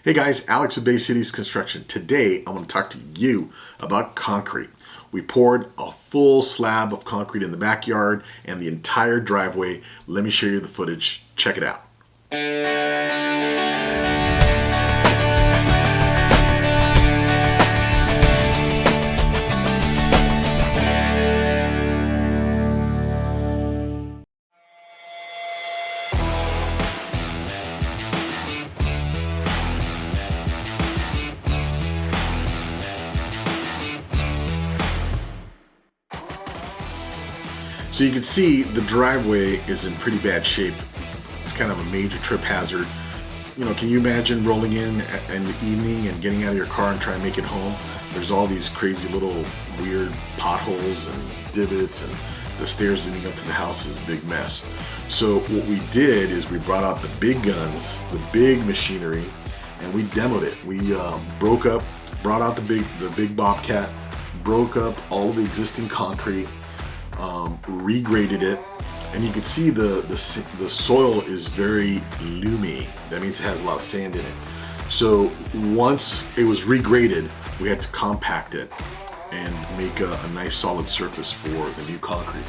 Hey guys, Alex with Bay Cities Construction. Today I'm going to talk to you about concrete. We poured a full slab of concrete in the backyard and the entire driveway. Let me show you the footage. Check it out. So you can see the driveway is in pretty bad shape. It's kind of a major trip hazard. You know, can you imagine rolling in the evening and getting out of your car and trying to make it home? There's all these crazy little weird potholes and divots, and the stairs leading up to the house is a big mess. So what we did is we brought out the big guns, the big machinery, and we demoed it. We brought out the big bobcat, broke up all of the existing concrete, regraded it, and you can see the soil is very loomy. That means it has a lot of sand in it. So once it was regraded, we had to compact it and make a nice solid surface for the new concrete.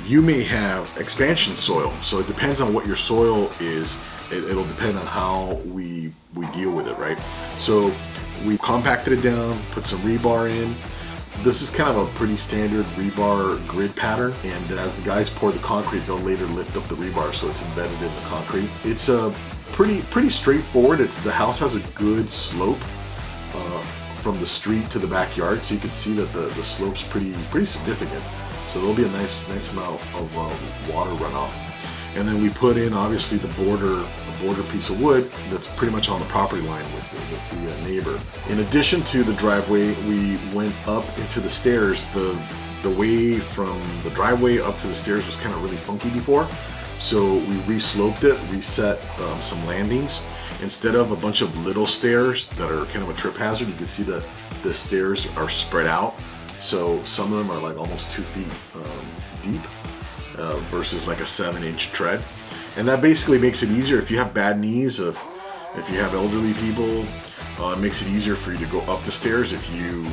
You may have expansion soil, so it depends on what your soil is. It'll depend on how we deal with it, right? So we compacted it down, put some rebar in. This is kind of a pretty standard rebar grid pattern, and as the guys pour the concrete, they'll later lift up the rebar so it's embedded in the concrete. It's pretty straightforward. The house has a good slope from the street to the backyard, so you can see that the slope's pretty significant. So there'll be a nice amount of water runoff. And then we put in, obviously, the border piece of wood that's pretty much on the property line with the neighbor. In addition to the driveway, we went up into the stairs. The way from the driveway up to the stairs was kind of really funky before, so we re-sloped it, reset some landings. Instead of a bunch of little stairs that are kind of a trip hazard, you can see the stairs are spread out. So some of them are like almost 2 feet deep. Versus like a 7-inch tread, and that basically makes it easier if you have bad knees, if you have elderly people. It makes it easier for you to go up the stairs if you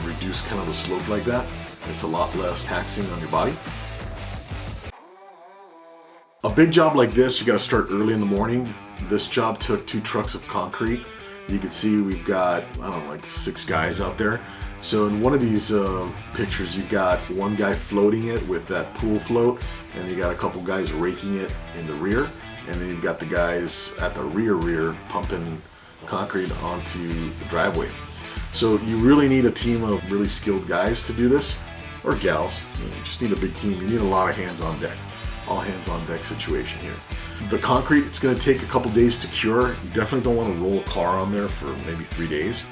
reduce kind of the slope like that. It's a lot less taxing on your body. A big job like this, you got to start early in the morning. This job took 2 trucks of concrete. You can see we've got, I don't know, like 6 guys out there. So in one of these pictures, you've got one guy floating it with that pool float, and you got a couple guys raking it in the rear, and then you've got the guys at the rear pumping concrete onto the driveway. So you really need a team of really skilled guys to do this, or gals. You just need a big team. You need a lot of hands on deck. All hands on deck situation here. The concrete, it's going to take a couple days to cure. You definitely don't want to roll a car on there for maybe 3 days.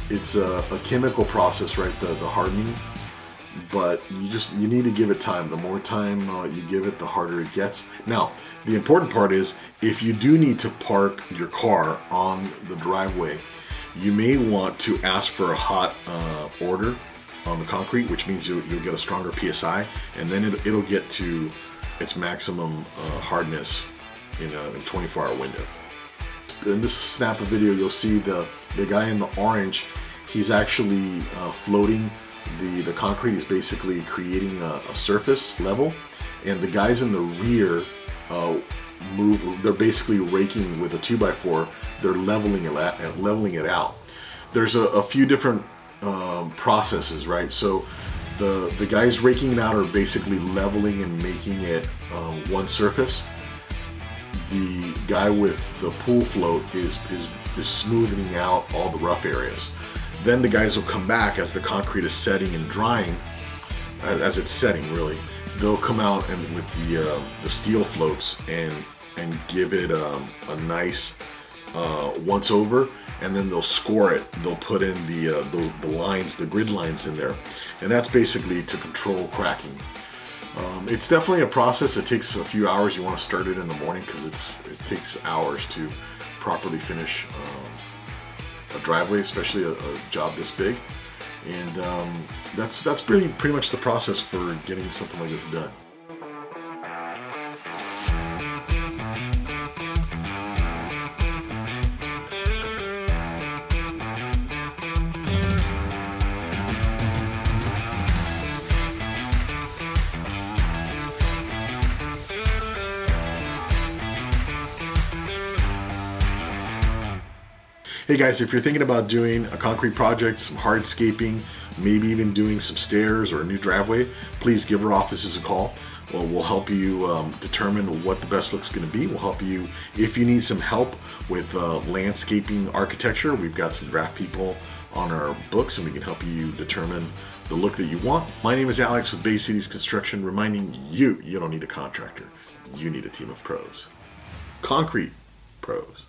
It's a chemical process, right? The hardening, but you need to give it time. The more time you give it, the harder it gets. Now, the important part is if you do need to park your car on the driveway, you may want to ask for a hot order on the concrete, which means you'll get a stronger PSI, and then it'll get to its maximum hardness in a 24-hour window. In this snap of video, you'll see the guy in the orange. He's actually floating the concrete. He's basically creating a surface level, and the guys in the rear they're basically raking with a 2x4. They're leveling it out. There's a few different processes, right? So the guys raking it out are basically leveling and making it one surface. The guy with the pool float is smoothing out all the rough areas. Then the guys will come back as the concrete is setting and drying, as it's setting really. They'll come out and with the steel floats and give it a nice once over, and then they'll score it. They'll put in the lines, the grid lines in there, and that's basically to control cracking. It's definitely a process. It takes a few hours. You want to start it in the morning because it takes hours to properly finish a driveway, especially a job this big. And that's pretty much the process for getting something like this done. Hey guys, if you're thinking about doing a concrete project, some hardscaping, maybe even doing some stairs or a new driveway, please give our offices a call. Well, we'll help you determine what the best look's going to be. We'll help you if you need some help with landscaping architecture. We've got some craft people on our books, and we can help you determine the look that you want. My name is Alex with Bay Cities Construction, reminding you don't need a contractor. You need a team of pros. Concrete pros.